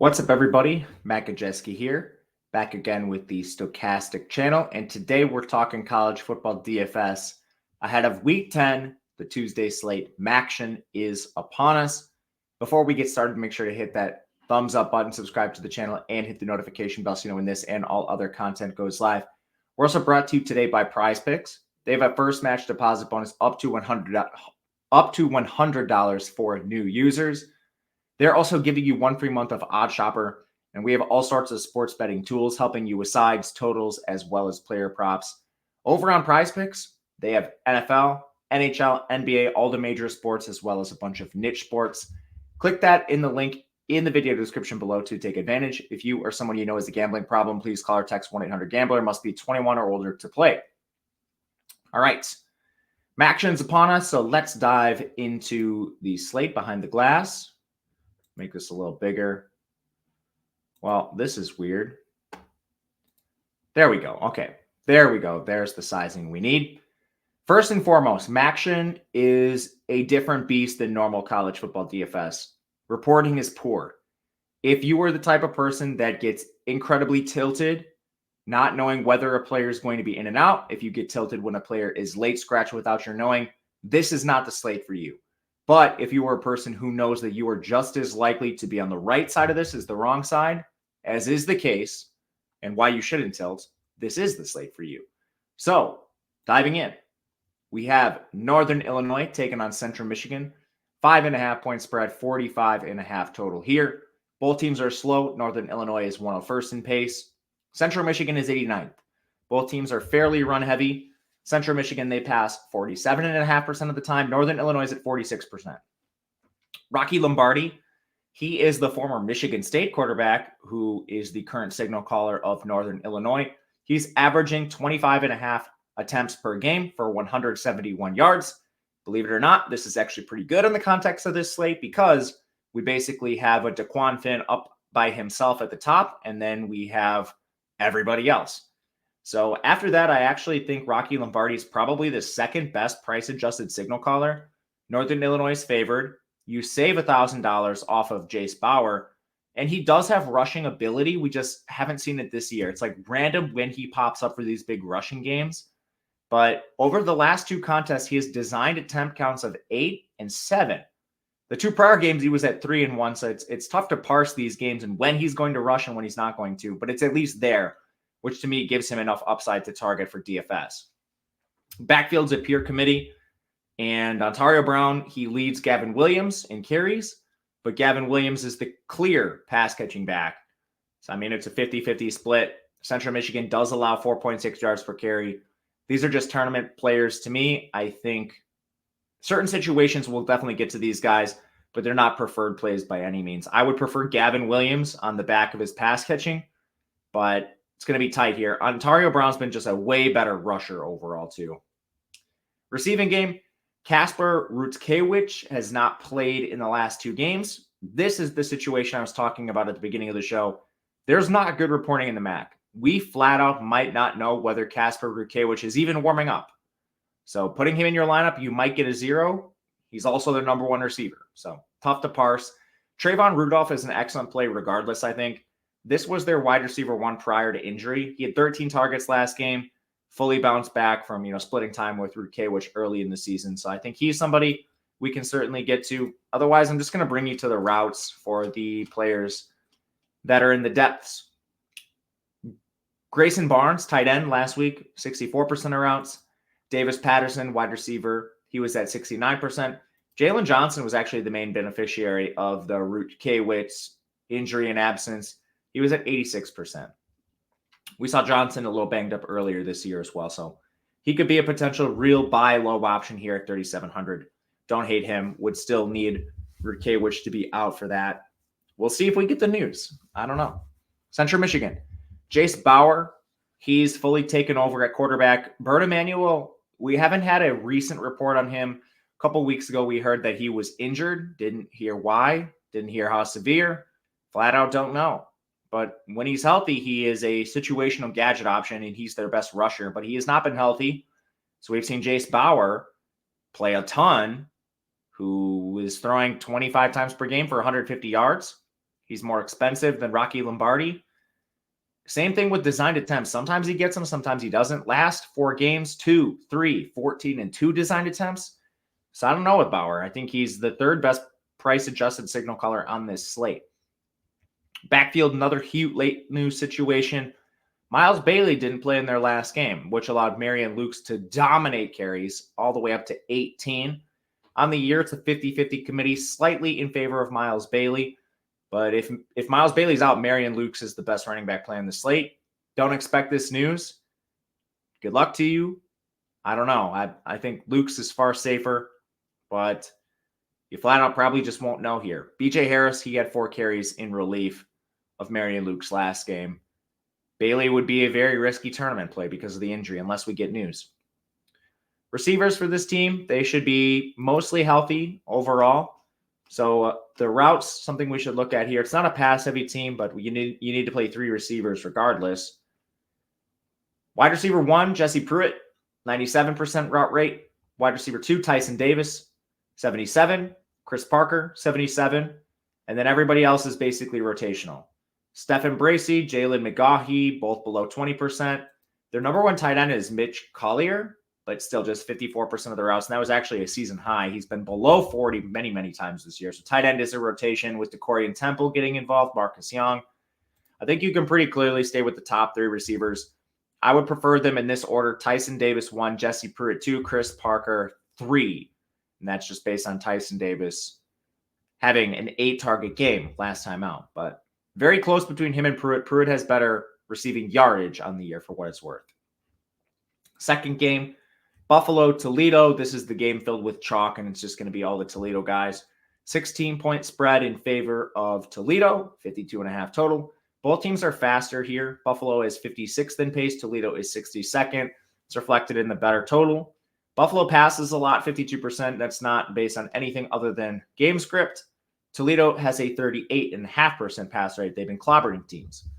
What's up, everybody? Matt Gajewski here, back again with the Stochastic channel. And today we're talking college football DFS ahead of week 10, the Tuesday slate. Maction is upon us. Before we get started, make sure to hit that thumbs up button, subscribe to the channel, and hit the notification bell so you know when this and all other content goes live. We're also brought to you today by Prize Picks. They have a first match deposit bonus up to $100 for new users. They're also giving you 1 free month of OddsShopper, and we have all sorts of sports betting tools helping you with sides, totals, as well as player props. Over on Prize Picks, they have NFL, NHL, NBA, all the major sports, as well as a bunch of niche sports. Click that in the link in the video description below to take advantage. If you or someone you know has a gambling problem, please call or text 1-800-GAMBLER. Must be 21 or older to play. All right. Maction's upon us, so let's dive into the slate behind the glass. Make this a little bigger. Well, this is weird. There we go. Okay, there we go. There's the sizing we need. First and foremost, Maction is a different beast than normal college football DFS. Reporting is poor. If you are the type of person that gets incredibly tilted, not knowing whether a player is going to be in and out, if you get tilted when a player is late scratch without your knowing, this is not the slate for you. But if you are a person who knows that you are just as likely to be on the right side of this as the wrong side, as is the case, and why you shouldn't tilt, this is the slate for you. So, diving in, we have Northern Illinois taking on Central Michigan. 5.5 point spread, 45.5 total here. Both teams are slow. Northern Illinois is 101st in pace. Central Michigan is 89th. Both teams are fairly run heavy. Central Michigan, they pass 47.5% of the time. Northern Illinois is at 46%. Rocky Lombardi, he is the former Michigan State quarterback who is the current signal caller of Northern Illinois. He's averaging 25.5 attempts per game for 171 yards. Believe it or not, this is actually pretty good in the context of this slate because we basically have a DeQuan Finn up by himself at the top, and then we have everybody else. So after that, I actually think Rocky Lombardi is probably the second best price-adjusted signal caller. Northern Illinois is favored. You save $1,000 off of Jace Bauer, and he does have rushing ability. We just haven't seen it this year. It's like random when he pops up for these big rushing games. But over the last two contests, he has designed attempt counts of 8 and 7. The two prior games, he was at 3 and 1, so it's tough to parse these games and when he's going to rush and when he's not going to, but it's at least there, which to me gives him enough upside to target for DFS. Backfield's a peer committee, and Ontario Brown, he leads Gavin Williams in carries, but Gavin Williams is the clear pass-catching back. So, I mean, it's a 50-50 split. Central Michigan does allow 4.6 yards per carry. These are just tournament players to me. I think certain situations will definitely get to these guys, but they're not preferred plays by any means. I would prefer Gavin Williams on the back of his pass-catching, but it's going to be tight here. Ontario Brown's been just a way better rusher overall, too. Receiving game, Kasper Rutkewicz has not played in the last 2 games. This is the situation I was talking about at the beginning of the show. There's not good reporting in the MAC. We flat out might not know whether Kasper Rutkewicz is even warming up. So putting him in your lineup, you might get a 0. He's also their number 1 receiver. So tough to parse. Trayvon Rudolph is an excellent play regardless, I think. This was their wide receiver 1 prior to injury. He had 13 targets last game, fully bounced back from, splitting time with Rutkewicz early in the season. So I think he's somebody we can certainly get to. Otherwise, I'm just going to bring you to the routes for the players that are in the depths. Grayson Barnes, tight end last week, 64% of routes. Davis Patterson, wide receiver, he was at 69%. Jalen Johnson was actually the main beneficiary of the Rutkewicz injury and absence. He was at 86%. We saw Johnson a little banged up earlier this year as well, so he could be a potential real buy low option here at 3,700. Don't hate him. Would still need Rutkewicz to be out for that. We'll see if we get the news. I don't know. Central Michigan. Jace Bauer, he's fully taken over at quarterback. Bert Emanuel, we haven't had a recent report on him. A couple weeks ago, we heard that he was injured. Didn't hear why. Didn't hear how severe. Flat out don't know. But when he's healthy, he is a situational gadget option, and he's their best rusher. But he has not been healthy. So we've seen Jace Bauer play a ton, who is throwing 25 times per game for 150 yards. He's more expensive than Rocky Lombardi. Same thing with designed attempts. Sometimes he gets them, sometimes he doesn't. Last 4 games, 2, 3, 14, and 2 designed attempts. So I don't know with Bauer. I think he's the 3rd best price-adjusted signal caller on this slate. Backfield, another huge late news situation. Miles Bailey didn't play in their last game, which allowed Marion Lukes to dominate carries all the way up to 18. On the year, it's a 50-50 committee, slightly in favor of Miles Bailey. But if Miles Bailey's out, Marion Lukes is the best running back play on the slate. Don't expect this news. Good luck to you. I don't know. I think Lukes is far safer, but you flat out probably just won't know here. BJ Harris, he had 4 carries in relief of Marion Lukes last game. Bailey would be a very risky tournament play because of the injury, unless we get news. Receivers for this team, they should be mostly healthy overall. So the routes, something we should look at here. It's not a pass-heavy team, but you need to play 3 receivers regardless. Wide receiver 1, Jesse Pruitt, 97% route rate. Wide receiver 2, Tyson Davis, 77. Chris Parker, 77. And then everybody else is basically rotational. Stephen Bracey, Jalen McGaughey, both below 20%. Their number 1 tight end is Mitch Collier, but still just 54% of the routes. And that was actually a season high. He's been below 40 many, many times this year. So tight end is a rotation with DeCorian Temple getting involved, Marcus Young. I think you can pretty clearly stay with the top 3 receivers. I would prefer them in this order. Tyson Davis 1, Jesse Pruitt 2, Chris Parker 3. And that's just based on Tyson Davis having an 8-target game last time out. But very close between him and Pruitt. Pruitt has better receiving yardage on the year for what it's worth. Second game, Buffalo, Toledo. This is the game filled with chalk, and it's just going to be all the Toledo guys. 16-point spread in favor of Toledo, 52.5 total. Both teams are faster here. Buffalo is 56th in pace. Toledo is 62nd. It's reflected in the better total. Buffalo passes a lot, 52%. That's not based on anything other than game script. Toledo has a 38.5% pass rate. They've been clobbering teams.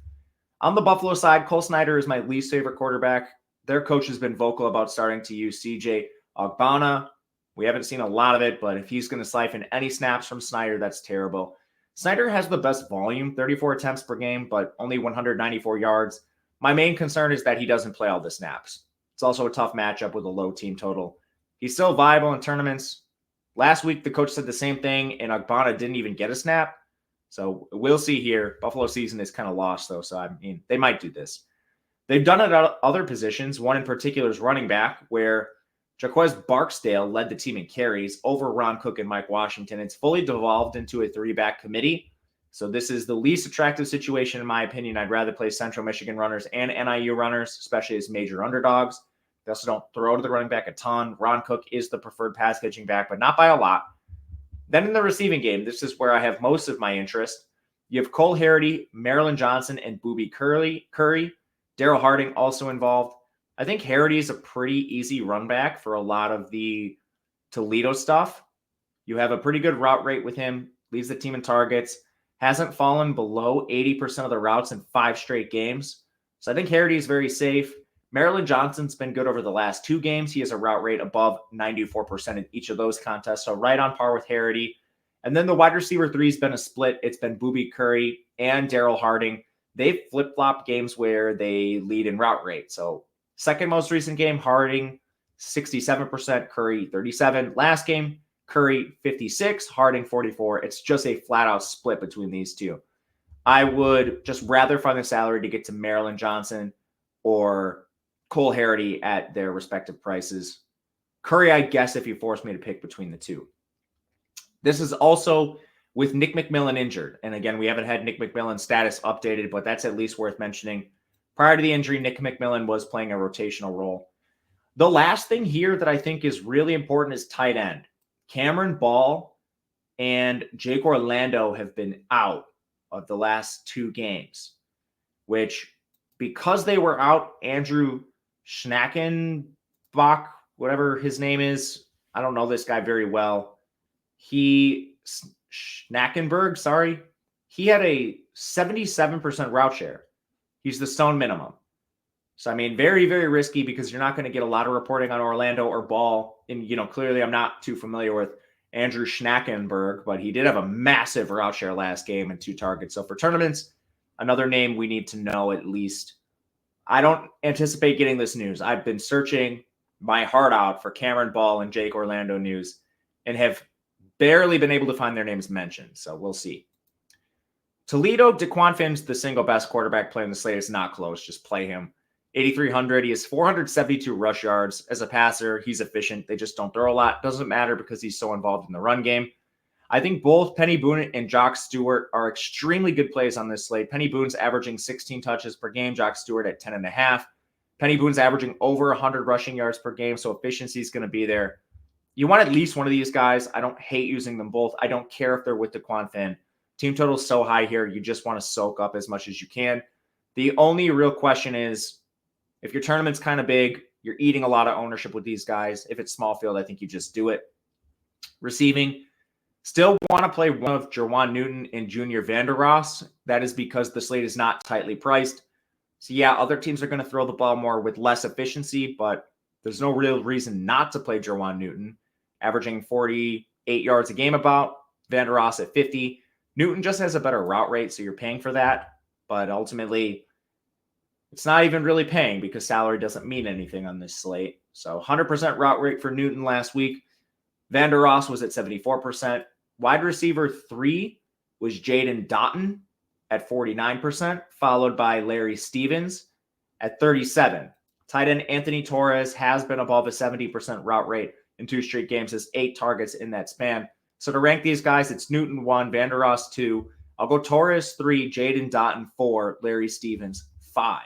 On the Buffalo side, Cole Snyder is my least favorite quarterback. Their coach has been vocal about starting to use CJ Ogbonna. We haven't seen a lot of it, but if he's going to siphon any snaps from Snyder, that's terrible. Snyder has the best volume, 34 attempts per game, but only 194 yards. My main concern is that he doesn't play all the snaps. It's also a tough matchup with a low team total. He's still viable in tournaments. Last week, the coach said the same thing, and Ogbonna didn't even get a snap. So we'll see here. Buffalo season is kind of lost, though, so I mean, they might do this. They've done it at other positions. One in particular is running back, where Jaquez Barksdale led the team in carries over Ron Cook and Mike Washington. It's fully devolved into a 3-back committee. So this is the least attractive situation, in my opinion. I'd rather play Central Michigan runners and NIU runners, especially as major underdogs. They also don't throw to the running back a ton. Ron Cook is the preferred pass catching back, but not by a lot. Then in the receiving game, this is where I have most of my interest. You have Cole Harity, Marilyn Johnson, and Boobie Curry. Daryl Harding also involved. I think Harity is a pretty easy run back for a lot of the Toledo stuff. You have a pretty good route rate with him, leads the team in targets, hasn't fallen below 80% of the routes in 5 straight games. So I think Harity is very safe. Marilyn Johnson's been good over the last 2 games. He has a route rate above 94% in each of those contests, so right on par with Harity. And then the wide receiver 3 has been a split. It's been Boobie Curry and Daryl Harding. They've flip-flopped games where they lead in route rate. So second most recent game, Harding, 67%, Curry, 37%. Last game, Curry, 56%, Harding, 44%. It's just a flat-out split between these two. I would just rather find the salary to get to Marilyn Johnson or Cole Harity at their respective prices. Curry, I guess, if you force me to pick between the two. This is also with Nick McMillan injured. And again, we haven't had Nick McMillan's status updated, but that's at least worth mentioning. Prior to the injury, Nick McMillan was playing a rotational role. The last thing here that I think is really important is tight end. Cameron Ball and Jake Orlando have been out of the last 2 games, which because they were out, Andrew Schnackenbach, whatever his name is, I don't know this guy very well. Schnackenberg, sorry. He had a 77% route share. He's the stone minimum. So, I mean, very, very risky because you're not going to get a lot of reporting on Orlando or Ball. And, clearly I'm not too familiar with Andrew Schnackenberg, but he did have a massive route share last game and 2 targets. So for tournaments, another name we need to know at least. I don't anticipate getting this news. I've been searching my heart out for Cameron Ball and Jake Orlando news and have barely been able to find their names mentioned. So we'll see. Toledo, DeQuan Finn's the single best quarterback play in the slate. It's not close. Just play him. 8,300. He has 472 rush yards. As a passer, he's efficient. They just don't throw a lot. Doesn't matter because he's so involved in the run game. I think both Penny Boone and Jock Stewart are extremely good plays on this slate. Penny Boone's averaging 16 touches per game. Jock Stewart at 10.5. Penny Boone's averaging over 100 rushing yards per game, so efficiency is going to be there. You want at least one of these guys. I don't hate using them both. I don't care if they're with DeQuan Finn. Team total is so high here, you just want to soak up as much as you can. The only real question is, if your tournament's kind of big, you're eating a lot of ownership with these guys. If it's small field, I think you just do it. Receiving, still want to play one of Jerwan Newton and Junior Vanderross. That is because the slate is not tightly priced. So yeah, other teams are going to throw the ball more with less efficiency, but there's no real reason not to play Jerwan Newton, averaging 48 yards a game about. Vanderross at 50. Newton just has a better route rate, so you're paying for that. But ultimately, it's not even really paying because salary doesn't mean anything on this slate. So 100% route rate for Newton last week. Vanderross was at 74%. Wide receiver 3 was Jaden Dotton at 49%, followed by Larry Stevens at 37%. Tight end Anthony Torres has been above a 70% route rate in 2 straight games, has 8 targets in that span. So to rank these guys, it's Newton 1, Vanderross 2. I'll go Torres 3, Jaden Dotton 4, Larry Stevens 5.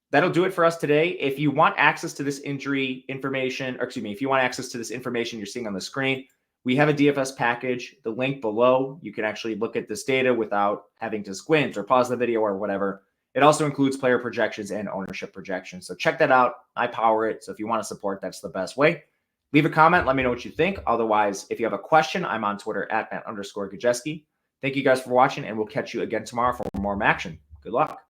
That'll do it for us today. If you want access to this injury information, if you want access to this information you're seeing on the screen, we have a DFS package. The link below, you can actually look at this data without having to squint or pause the video or whatever. It also includes player projections and ownership projections. So check that out. I power it. So if you want to support, that's the best way. Leave a comment. Let me know what you think. Otherwise, if you have a question, I'm on Twitter at @_Gajewski. Thank you guys for watching, and we'll catch you again tomorrow for more action. Good luck.